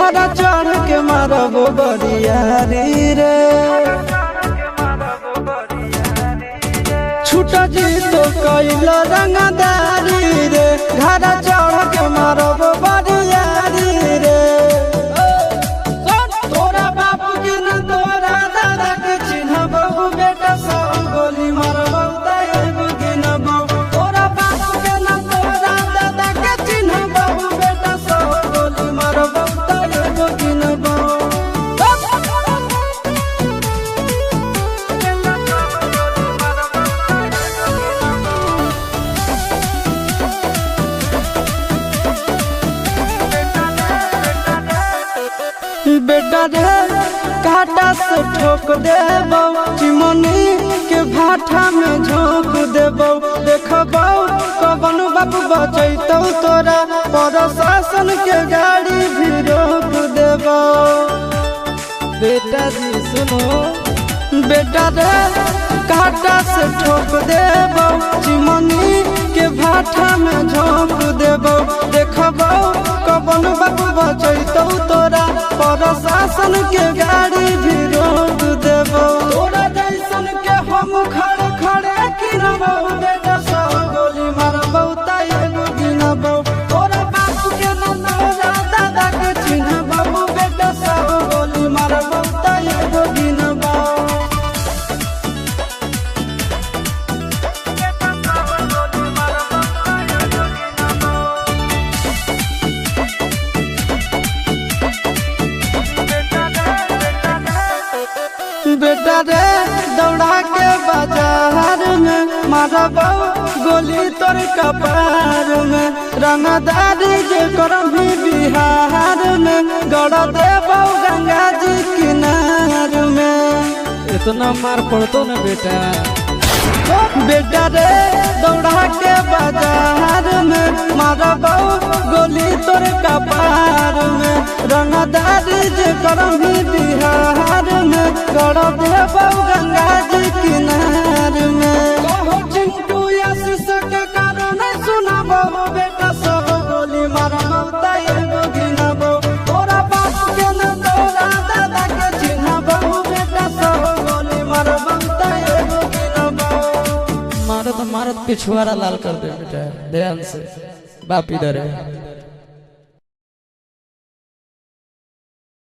घड़ा चढ़ के मारब बरियारी रे छूट जी तो कैल रंगदारी रे घड़ा चढ़ के मारब बरियारी रे तोरा बाप के न तोरा दादा के चिन्हबहु बेटा सब गोली मारबहु तैगो गिनबहु तोरा बाप के न तोरा दादा के चिन्हबहु बेटा सब गोली मारबहु तैगो गिनबहु बेटा रे काटा से ठोक देबौ चिमनी के भाठा में झोंक देबौ देखबौ कवन बाप बचैतौ तोरा प्रशासन के गाड़ी भी रोक देबौ बेटा जी सुनो बेटा रे काटा से ठोक देबौ चिमनी के भाठा में झोंक देबौ देखबौ कवन बाप बचैतौ तोरा प्रशासन के गाड़ी भी रोक देबौ तोरा जैसन के हम खड़े खड़े गिनबौ बेटा सब गोली मारबौ तैगो गिनबौ तोरा बाप के न तोरा दादा के चिन्हबौ बेटा सब गोली मारबौ तैगो गिनबौ बेटा रे दौड़ा के बाजार में मारबौ गोली तोर कपार में रंगदारी जे करभी बिहार में गड़ देबौ गंगा जी किनार में इतना मार पड़तो न बेटा बेटा रे दौड़ा के बाजार में मारबौ गोली तोर कपार में रंगदारी जे करभी बिहार में गड़ देबौ गंगा जी किनार में कहो चिंटू आशीष के कारण सुनबौ बेटा सब गोली मारबौ तैगो गिनबौ तोरा बाप के न तोरा दादा के चिन्हबौ बेटा सब गोली मारबौ तैगो गिनबौ मारत मारत पिछुआरा लाल कर दे बेटा ध्यान से बाप इधर है।